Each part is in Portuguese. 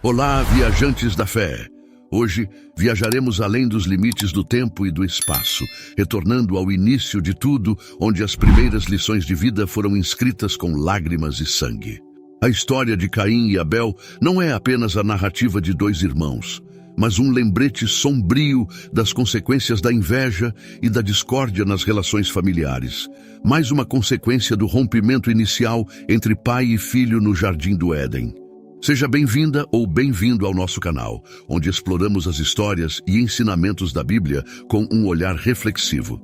Olá, viajantes da fé! Hoje viajaremos além dos limites do tempo e do espaço, retornando ao início de tudo, onde as primeiras lições de vida foram inscritas com lágrimas e sangue. A história de Caim e Abel não é apenas a narrativa de dois irmãos, mas um lembrete sombrio das consequências da inveja e da discórdia nas relações familiares. Mais uma consequência do rompimento inicial entre pai e filho no Jardim do Éden. Seja bem-vinda ou bem-vindo ao nosso canal, onde exploramos as histórias e ensinamentos da Bíblia com um olhar reflexivo.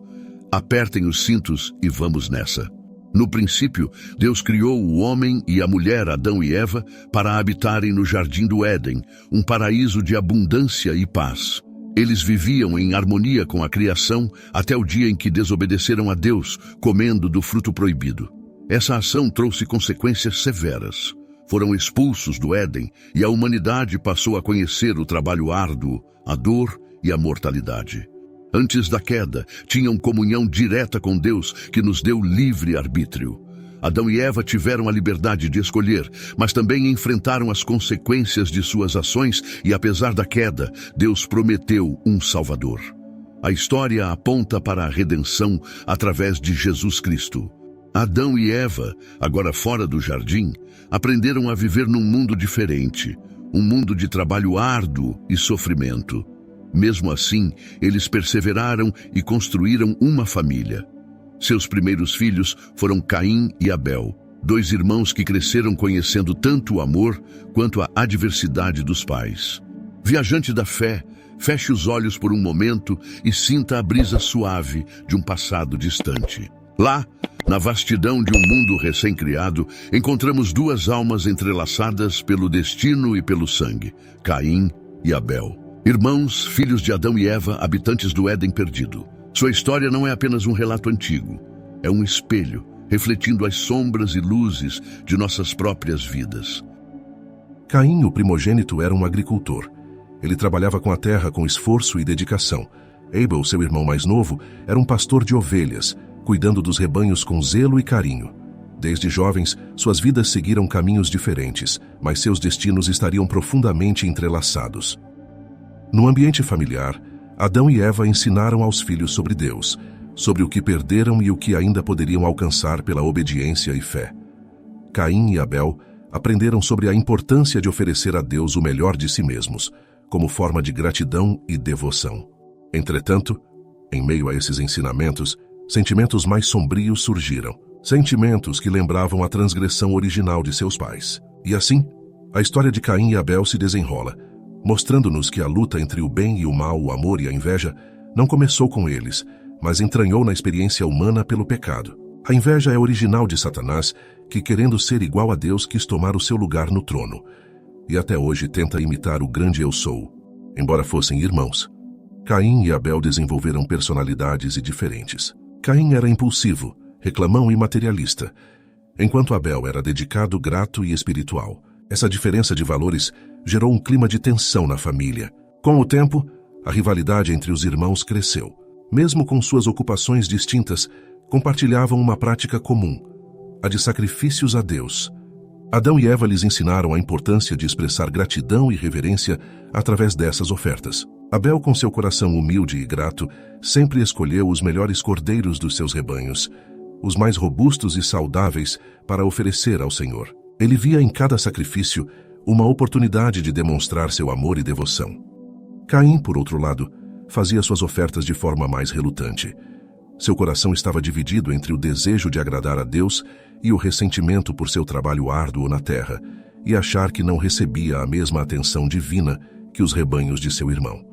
Apertem os cintos e vamos nessa. No princípio, Deus criou o homem e a mulher, Adão e Eva, para habitarem no Jardim do Éden, um paraíso de abundância e paz. Eles viviam em harmonia com a criação até o dia em que desobedeceram a Deus, comendo do fruto proibido. Essa ação trouxe consequências severas. Foram expulsos do Éden e a humanidade passou a conhecer o trabalho árduo, a dor e a mortalidade. Antes da queda, tinham comunhão direta com Deus, que nos deu livre arbítrio. Adão e Eva tiveram a liberdade de escolher, mas também enfrentaram as consequências de suas ações e, apesar da queda, Deus prometeu um Salvador. A história aponta para a redenção através de Jesus Cristo. Adão e Eva, agora fora do jardim, aprenderam a viver num mundo diferente, um mundo de trabalho árduo e sofrimento. Mesmo assim, eles perseveraram e construíram uma família. Seus primeiros filhos foram Caim e Abel, dois irmãos que cresceram conhecendo tanto o amor quanto a adversidade dos pais. Viajante da fé, feche os olhos por um momento e sinta a brisa suave de um passado distante. Lá, na vastidão de um mundo recém-criado, encontramos duas almas entrelaçadas pelo destino e pelo sangue, Caim e Abel. Irmãos, filhos de Adão e Eva, habitantes do Éden perdido. Sua história não é apenas um relato antigo, é um espelho, refletindo as sombras e luzes de nossas próprias vidas. Caim, o primogênito, era um agricultor. Ele trabalhava com a terra com esforço e dedicação. Abel, seu irmão mais novo, era um pastor de ovelhas, cuidando dos rebanhos com zelo e carinho. Desde jovens, suas vidas seguiram caminhos diferentes, mas seus destinos estariam profundamente entrelaçados. No ambiente familiar, Adão e Eva ensinaram aos filhos sobre Deus, sobre o que perderam e o que ainda poderiam alcançar pela obediência e fé. Caim e Abel aprenderam sobre a importância de oferecer a Deus o melhor de si mesmos, como forma de gratidão e devoção. Entretanto, em meio a esses ensinamentos, sentimentos mais sombrios surgiram, sentimentos que lembravam a transgressão original de seus pais. E assim, a história de Caim e Abel se desenrola, mostrando-nos que a luta entre o bem e o mal, o amor e a inveja, não começou com eles, mas entranhou na experiência humana pelo pecado. A inveja é original de Satanás, que, querendo ser igual a Deus, quis tomar o seu lugar no trono, e até hoje tenta imitar o grande Eu Sou. Embora fossem irmãos, Caim e Abel desenvolveram personalidades diferentes. Caim era impulsivo, reclamão e materialista, enquanto Abel era dedicado, grato e espiritual. Essa diferença de valores gerou um clima de tensão na família. Com o tempo, a rivalidade entre os irmãos cresceu. Mesmo com suas ocupações distintas, compartilhavam uma prática comum, a de sacrifícios a Deus. Adão e Eva lhes ensinaram a importância de expressar gratidão e reverência através dessas ofertas. Abel, com seu coração humilde e grato, sempre escolheu os melhores cordeiros dos seus rebanhos, os mais robustos e saudáveis, para oferecer ao Senhor. Ele via em cada sacrifício uma oportunidade de demonstrar seu amor e devoção. Caim, por outro lado, fazia suas ofertas de forma mais relutante. Seu coração estava dividido entre o desejo de agradar a Deus e o ressentimento por seu trabalho árduo na terra, e achar que não recebia a mesma atenção divina que os rebanhos de seu irmão.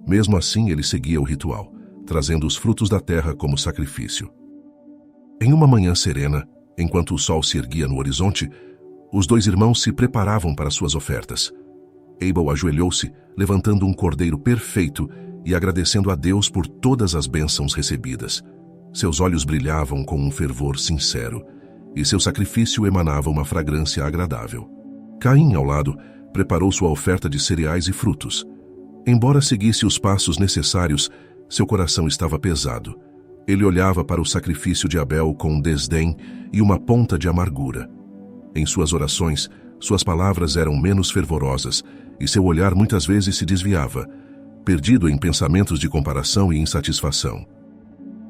Mesmo assim, ele seguia o ritual, trazendo os frutos da terra como sacrifício. Em uma manhã serena, enquanto o sol se erguia no horizonte, os dois irmãos se preparavam para suas ofertas. Abel ajoelhou-se, levantando um cordeiro perfeito e agradecendo a Deus por todas as bênçãos recebidas. Seus olhos brilhavam com um fervor sincero, e seu sacrifício emanava uma fragrância agradável. Caim, ao lado, preparou sua oferta de cereais e frutos. Embora seguisse os passos necessários, seu coração estava pesado. Ele olhava para o sacrifício de Abel com desdém e uma ponta de amargura. Em suas orações, suas palavras eram menos fervorosas e seu olhar muitas vezes se desviava, perdido em pensamentos de comparação e insatisfação.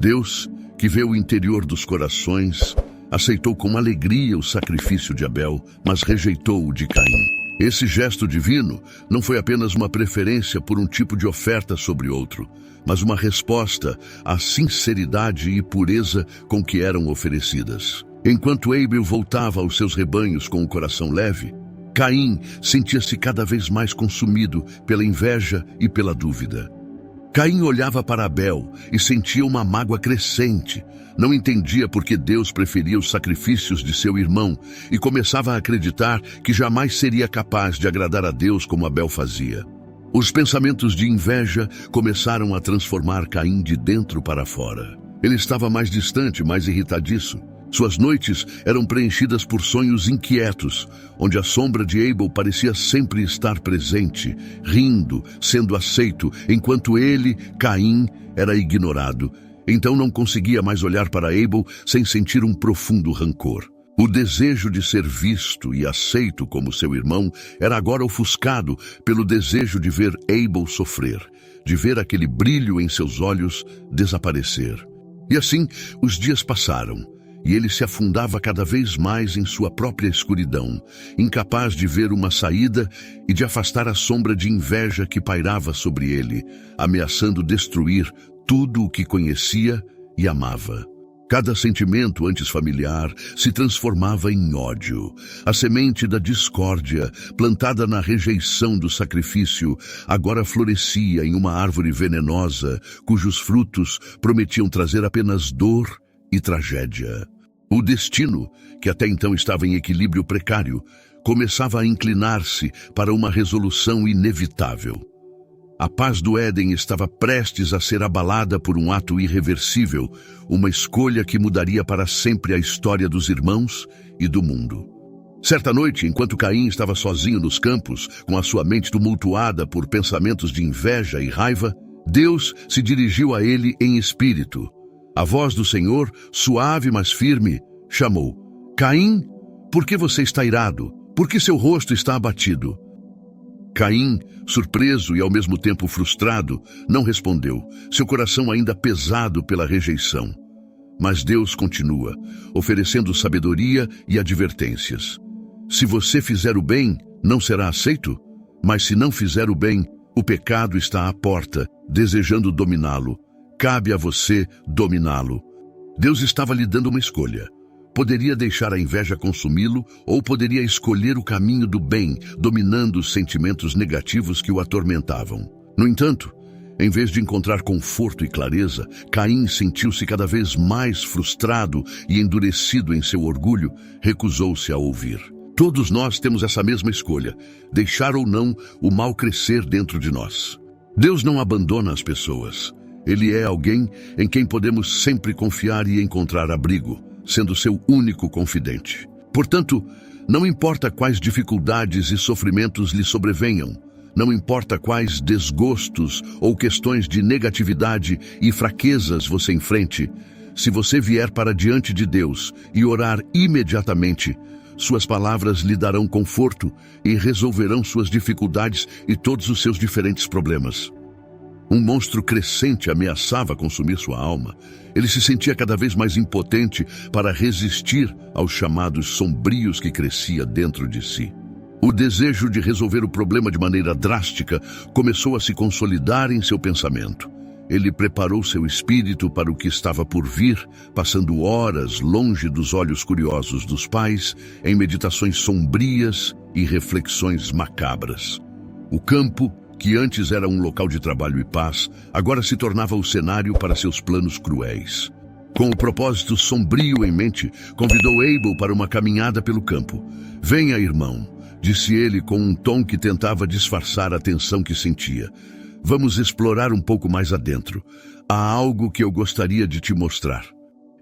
Deus, que vê o interior dos corações, aceitou com alegria o sacrifício de Abel, mas rejeitou o de Caim. Esse gesto divino não foi apenas uma preferência por um tipo de oferta sobre outro, mas uma resposta à sinceridade e pureza com que eram oferecidas. Enquanto Abel voltava aos seus rebanhos com o coração leve, Caim sentia-se cada vez mais consumido pela inveja e pela dúvida. Caim olhava para Abel e sentia uma mágoa crescente. Não entendia por que Deus preferia os sacrifícios de seu irmão e começava a acreditar que jamais seria capaz de agradar a Deus como Abel fazia. Os pensamentos de inveja começaram a transformar Caim de dentro para fora. Ele estava mais distante, mais irritadiço. Suas noites eram preenchidas por sonhos inquietos, onde a sombra de Abel parecia sempre estar presente, rindo, sendo aceito, enquanto ele, Caim, era ignorado. Então não conseguia mais olhar para Abel sem sentir um profundo rancor. O desejo de ser visto e aceito como seu irmão era agora ofuscado pelo desejo de ver Abel sofrer, de ver aquele brilho em seus olhos desaparecer. E assim os dias passaram. E ele se afundava cada vez mais em sua própria escuridão, incapaz de ver uma saída e de afastar a sombra de inveja que pairava sobre ele, ameaçando destruir tudo o que conhecia e amava. Cada sentimento antes familiar se transformava em ódio. A semente da discórdia, plantada na rejeição do sacrifício, agora florescia em uma árvore venenosa, cujos frutos prometiam trazer apenas dor e tragédia. O destino, que até então estava em equilíbrio precário, começava a inclinar-se para uma resolução inevitável. A paz do Éden estava prestes a ser abalada por um ato irreversível, uma escolha que mudaria para sempre a história dos irmãos e do mundo. Certa noite, enquanto Caim estava sozinho nos campos, com a sua mente tumultuada por pensamentos de inveja e raiva, Deus se dirigiu a ele em espírito. A voz do Senhor, suave mas firme, chamou: Caim, por que você está irado? Por que seu rosto está abatido? Caim, surpreso e ao mesmo tempo frustrado, não respondeu, seu coração ainda pesado pela rejeição. Mas Deus continua, oferecendo sabedoria e advertências. Se você fizer o bem, não será aceito? Mas se não fizer o bem, o pecado está à porta, desejando dominá-lo. Cabe a você dominá-lo. Deus estava lhe dando uma escolha. Poderia deixar a inveja consumi-lo ou poderia escolher o caminho do bem, dominando os sentimentos negativos que o atormentavam. No entanto, em vez de encontrar conforto e clareza, Caim sentiu-se cada vez mais frustrado e endurecido em seu orgulho, recusou-se a ouvir. Todos nós temos essa mesma escolha, deixar ou não o mal crescer dentro de nós. Deus não abandona as pessoas. Ele é alguém em quem podemos sempre confiar e encontrar abrigo, sendo seu único confidente. Portanto, não importa quais dificuldades e sofrimentos lhe sobrevenham, não importa quais desgostos ou questões de negatividade e fraquezas você enfrente, se você vier para diante de Deus e orar imediatamente, suas palavras lhe darão conforto e resolverão suas dificuldades e todos os seus diferentes problemas. Um monstro crescente ameaçava consumir sua alma. Ele se sentia cada vez mais impotente para resistir aos chamados sombrios que crescia dentro de si. O desejo de resolver o problema de maneira drástica começou a se consolidar em seu pensamento. Ele preparou seu espírito para o que estava por vir, passando horas longe dos olhos curiosos dos pais, em meditações sombrias e reflexões macabras. O campo, que antes era um local de trabalho e paz, agora se tornava o cenário para seus planos cruéis. Com o propósito sombrio em mente, convidou Abel para uma caminhada pelo campo. Venha, irmão, disse ele com um tom que tentava disfarçar a tensão que sentia. Vamos explorar um pouco mais adentro. Há algo que eu gostaria de te mostrar.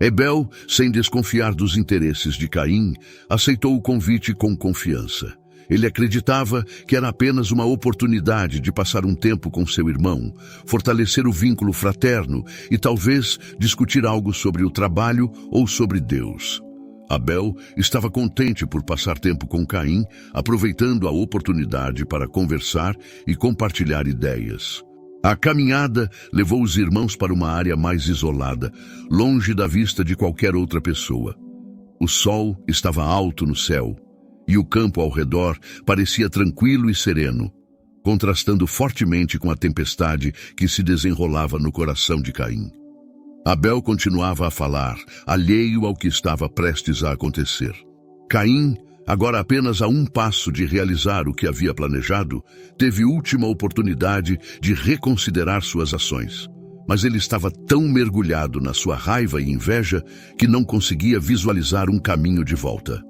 Abel, sem desconfiar dos interesses de Caim, aceitou o convite com confiança. Ele acreditava que era apenas uma oportunidade de passar um tempo com seu irmão, fortalecer o vínculo fraterno e talvez discutir algo sobre o trabalho ou sobre Deus. Abel estava contente por passar tempo com Caim, aproveitando a oportunidade para conversar e compartilhar ideias. A caminhada levou os irmãos para uma área mais isolada, longe da vista de qualquer outra pessoa. O sol estava alto no céu, e o campo ao redor parecia tranquilo e sereno, contrastando fortemente com a tempestade que se desenrolava no coração de Caim. Abel continuava a falar, alheio ao que estava prestes a acontecer. Caim, agora apenas a um passo de realizar o que havia planejado, teve última oportunidade de reconsiderar suas ações. Mas ele estava tão mergulhado na sua raiva e inveja que não conseguia visualizar um caminho de volta.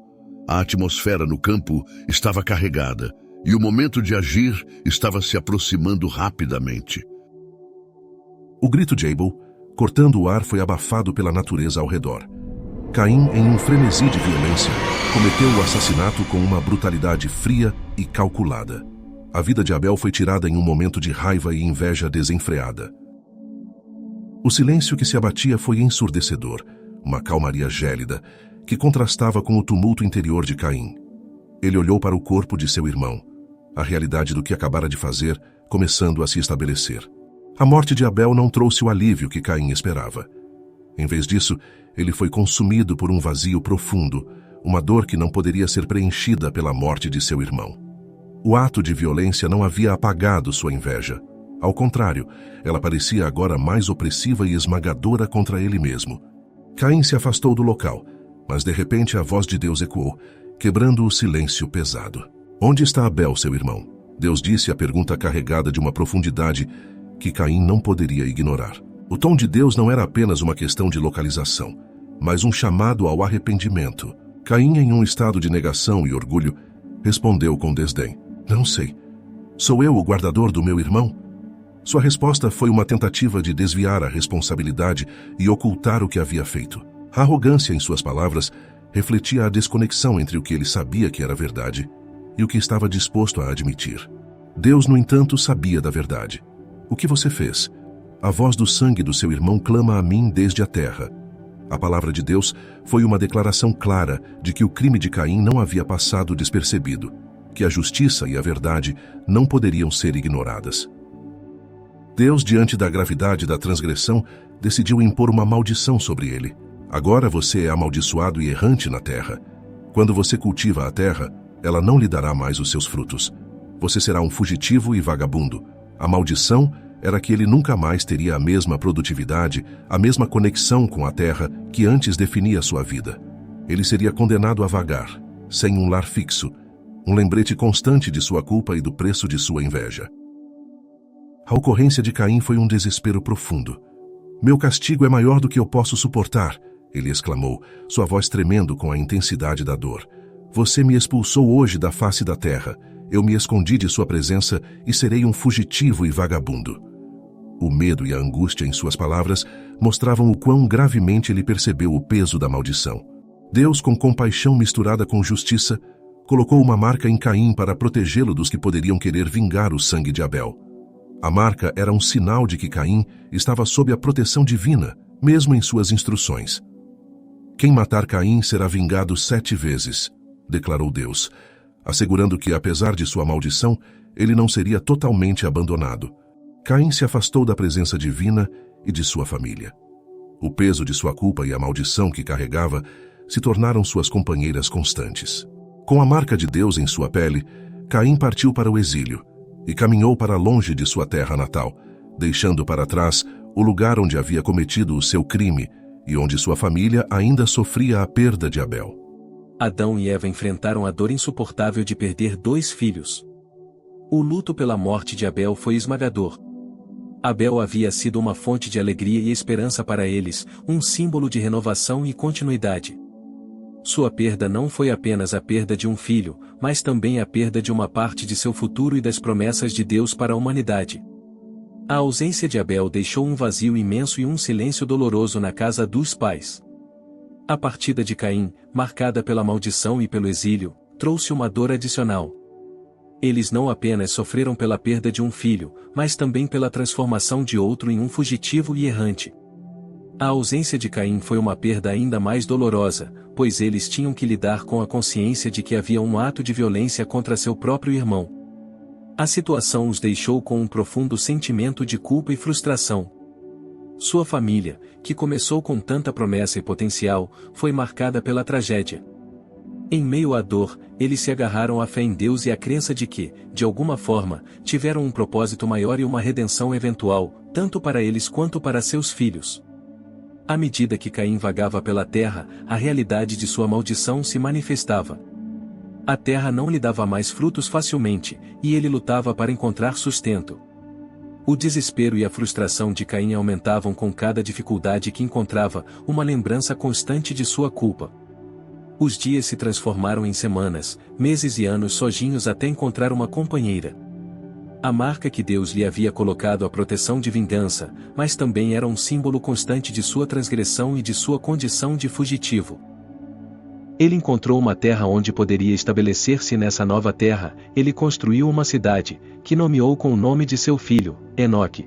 A atmosfera no campo estava carregada e o momento de agir estava se aproximando rapidamente. O grito de Abel, cortando o ar, foi abafado pela natureza ao redor. Caim, em um frenesi de violência, cometeu o assassinato com uma brutalidade fria e calculada. A vida de Abel foi tirada em um momento de raiva e inveja desenfreada. O silêncio que se abatia foi ensurdecedor, uma calmaria gélida, que contrastava com o tumulto interior de Caim. Ele olhou para o corpo de seu irmão, a realidade do que acabara de fazer começando a se estabelecer. A morte de Abel não trouxe o alívio que Caim esperava. Em vez disso, ele foi consumido por um vazio profundo, uma dor que não poderia ser preenchida pela morte de seu irmão. O ato de violência não havia apagado sua inveja. Ao contrário, ela parecia agora mais opressiva e esmagadora contra ele mesmo. Caim se afastou do local, mas de repente a voz de Deus ecoou, quebrando o silêncio pesado. Onde está Abel, seu irmão? Deus disse a pergunta carregada de uma profundidade que Caim não poderia ignorar. O tom de Deus não era apenas uma questão de localização, mas um chamado ao arrependimento. Caim, em um estado de negação e orgulho, respondeu com desdém: Não sei. Sou eu o guardador do meu irmão? Sua resposta foi uma tentativa de desviar a responsabilidade e ocultar o que havia feito. A arrogância em suas palavras refletia a desconexão entre o que ele sabia que era verdade e o que estava disposto a admitir. Deus, no entanto, sabia da verdade. O que você fez? A voz do sangue do seu irmão clama a mim desde a terra. A palavra de Deus foi uma declaração clara de que o crime de Caim não havia passado despercebido, que a justiça e a verdade não poderiam ser ignoradas. Deus, diante da gravidade da transgressão, decidiu impor uma maldição sobre ele. Agora você é amaldiçoado e errante na terra. Quando você cultiva a terra, ela não lhe dará mais os seus frutos. Você será um fugitivo e vagabundo. A maldição era que ele nunca mais teria a mesma produtividade, a mesma conexão com a terra que antes definia sua vida. Ele seria condenado a vagar, sem um lar fixo, um lembrete constante de sua culpa e do preço de sua inveja. A ocorrência de Caim foi um desespero profundo. Meu castigo é maior do que eu posso suportar, ele exclamou, sua voz tremendo com a intensidade da dor. Você me expulsou hoje da face da terra. Eu me escondi de sua presença e serei um fugitivo e vagabundo. O medo e a angústia em suas palavras mostravam o quão gravemente ele percebeu o peso da maldição. Deus, com compaixão misturada com justiça, colocou uma marca em Caim para protegê-lo dos que poderiam querer vingar o sangue de Abel. A marca era um sinal de que Caim estava sob a proteção divina, mesmo em suas instruções. Quem matar Caim será vingado 7 vezes, declarou Deus, assegurando que, apesar de sua maldição, ele não seria totalmente abandonado. Caim se afastou da presença divina e de sua família. O peso de sua culpa e a maldição que carregava se tornaram suas companheiras constantes. Com a marca de Deus em sua pele, Caim partiu para o exílio e caminhou para longe de sua terra natal, deixando para trás o lugar onde havia cometido o seu crime e onde sua família ainda sofria a perda de Abel. Adão e Eva enfrentaram a dor insuportável de perder 2 filhos. O luto pela morte de Abel foi esmagador. Abel havia sido uma fonte de alegria e esperança para eles, um símbolo de renovação e continuidade. Sua perda não foi apenas a perda de um filho, mas também a perda de uma parte de seu futuro e das promessas de Deus para a humanidade. A ausência de Abel deixou um vazio imenso e um silêncio doloroso na casa dos pais. A partida de Caim, marcada pela maldição e pelo exílio, trouxe uma dor adicional. Eles não apenas sofreram pela perda de um filho, mas também pela transformação de outro em um fugitivo e errante. A ausência de Caim foi uma perda ainda mais dolorosa, pois eles tinham que lidar com a consciência de que havia um ato de violência contra seu próprio irmão. A situação os deixou com um profundo sentimento de culpa e frustração. Sua família, que começou com tanta promessa e potencial, foi marcada pela tragédia. Em meio à dor, eles se agarraram à fé em Deus e à crença de que, de alguma forma, tiveram um propósito maior e uma redenção eventual, tanto para eles quanto para seus filhos. À medida que Caim vagava pela terra, a realidade de sua maldição se manifestava. A terra não lhe dava mais frutos facilmente, e ele lutava para encontrar sustento. O desespero e a frustração de Caim aumentavam com cada dificuldade que encontrava, uma lembrança constante de sua culpa. Os dias se transformaram em semanas, meses e anos sozinhos até encontrar uma companheira. A marca que Deus lhe havia colocado a proteção de vingança, mas também era um símbolo constante de sua transgressão e de sua condição de fugitivo. Ele encontrou uma terra onde poderia estabelecer-se. Nessa nova terra, ele construiu uma cidade, que nomeou com o nome de seu filho, Enoque.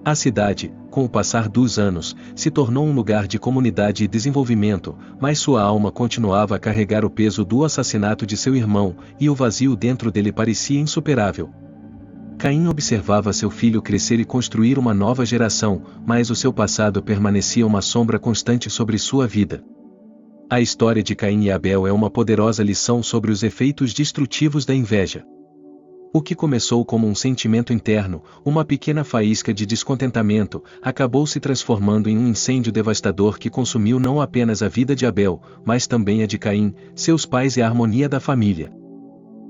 A cidade, com o passar dos anos, se tornou um lugar de comunidade e desenvolvimento, mas sua alma continuava a carregar o peso do assassinato de seu irmão, e o vazio dentro dele parecia insuperável. Caim observava seu filho crescer e construir uma nova geração, mas o seu passado permanecia uma sombra constante sobre sua vida. A história de Caim e Abel é uma poderosa lição sobre os efeitos destrutivos da inveja. O que começou como um sentimento interno, uma pequena faísca de descontentamento, acabou se transformando em um incêndio devastador que consumiu não apenas a vida de Abel, mas também a de Caim, seus pais e a harmonia da família.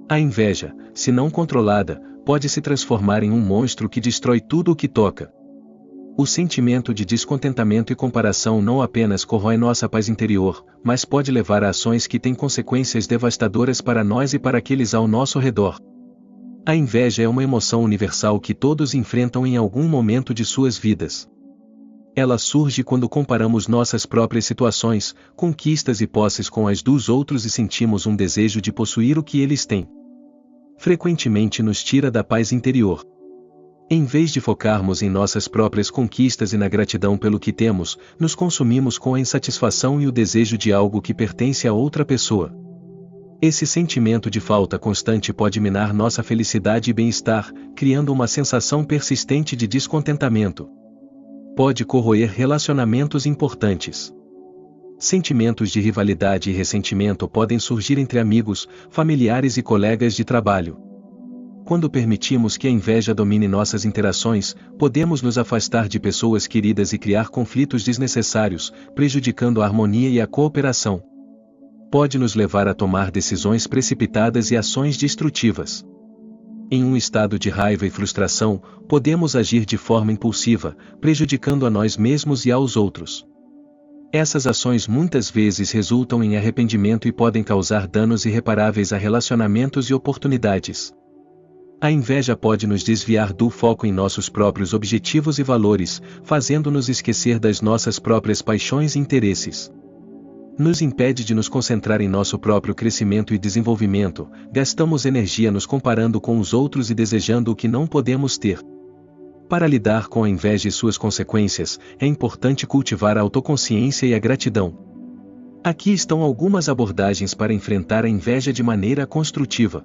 A inveja, se não controlada, pode se transformar em um monstro que destrói tudo o que toca. O sentimento de descontentamento e comparação não apenas corrói nossa paz interior, mas pode levar a ações que têm consequências devastadoras para nós e para aqueles ao nosso redor. A inveja é uma emoção universal que todos enfrentam em algum momento de suas vidas. Ela surge quando comparamos nossas próprias situações, conquistas e posses com as dos outros e sentimos um desejo de possuir o que eles têm. Frequentemente nos tira da paz interior. Em vez de focarmos em nossas próprias conquistas e na gratidão pelo que temos, nos consumimos com a insatisfação e o desejo de algo que pertence a outra pessoa. Esse sentimento de falta constante pode minar nossa felicidade e bem-estar, criando uma sensação persistente de descontentamento. Pode corroer relacionamentos importantes. Sentimentos de rivalidade e ressentimento podem surgir entre amigos, familiares e colegas de trabalho. Quando permitimos que a inveja domine nossas interações, podemos nos afastar de pessoas queridas e criar conflitos desnecessários, prejudicando a harmonia e a cooperação. Pode nos levar a tomar decisões precipitadas e ações destrutivas. Em um estado de raiva e frustração, podemos agir de forma impulsiva, prejudicando a nós mesmos e aos outros. Essas ações muitas vezes resultam em arrependimento e podem causar danos irreparáveis a relacionamentos e oportunidades. A inveja pode nos desviar do foco em nossos próprios objetivos e valores, fazendo-nos esquecer das nossas próprias paixões e interesses. Nos impede de nos concentrar em nosso próprio crescimento e desenvolvimento, gastamos energia nos comparando com os outros e desejando o que não podemos ter. Para lidar com a inveja e suas consequências, é importante cultivar a autoconsciência e a gratidão. Aqui estão algumas abordagens para enfrentar a inveja de maneira construtiva.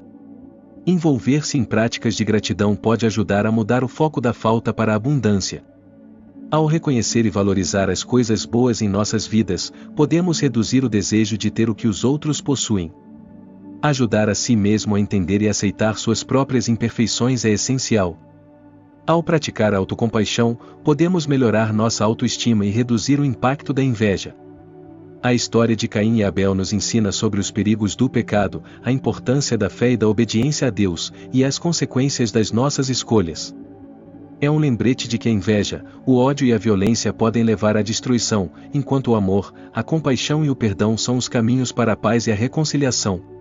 Envolver-se em práticas de gratidão pode ajudar a mudar o foco da falta para a abundância. Ao reconhecer e valorizar as coisas boas em nossas vidas, podemos reduzir o desejo de ter o que os outros possuem. Ajudar a si mesmo a entender e aceitar suas próprias imperfeições é essencial. Ao praticar a autocompaixão, podemos melhorar nossa autoestima e reduzir o impacto da inveja. A história de Caim e Abel nos ensina sobre os perigos do pecado, a importância da fé e da obediência a Deus, e as consequências das nossas escolhas. É um lembrete de que a inveja, o ódio e a violência podem levar à destruição, enquanto o amor, a compaixão e o perdão são os caminhos para a paz e a reconciliação.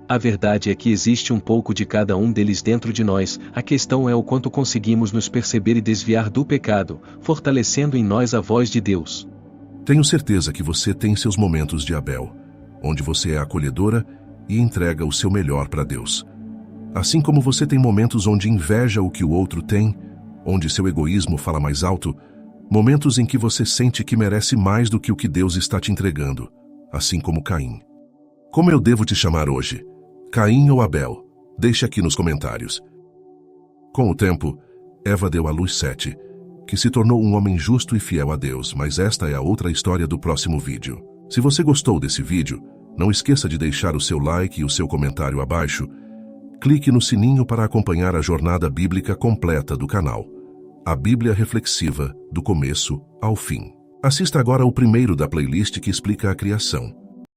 A verdade é que existe um pouco de cada um deles dentro de nós, a questão é o quanto conseguimos nos perceber e desviar do pecado, fortalecendo em nós a voz de Deus. Tenho certeza que você tem seus momentos de Abel, onde você é acolhedora e entrega o seu melhor para Deus. Assim como você tem momentos onde inveja o que o outro tem, onde seu egoísmo fala mais alto, momentos em que você sente que merece mais do que o que Deus está te entregando. assim como Caim. Como eu devo te chamar hoje? Caim ou Abel? Deixe aqui nos comentários. Com o tempo, Eva deu à luz Sete, que se tornou um homem justo e fiel a Deus, mas esta é a outra história do próximo vídeo. Se você gostou desse vídeo, não esqueça de deixar o seu like e o seu comentário abaixo. Clique no sininho para acompanhar a jornada bíblica completa do canal. A Bíblia Reflexiva, do começo ao fim. Assista agora o primeiro da playlist que explica a criação.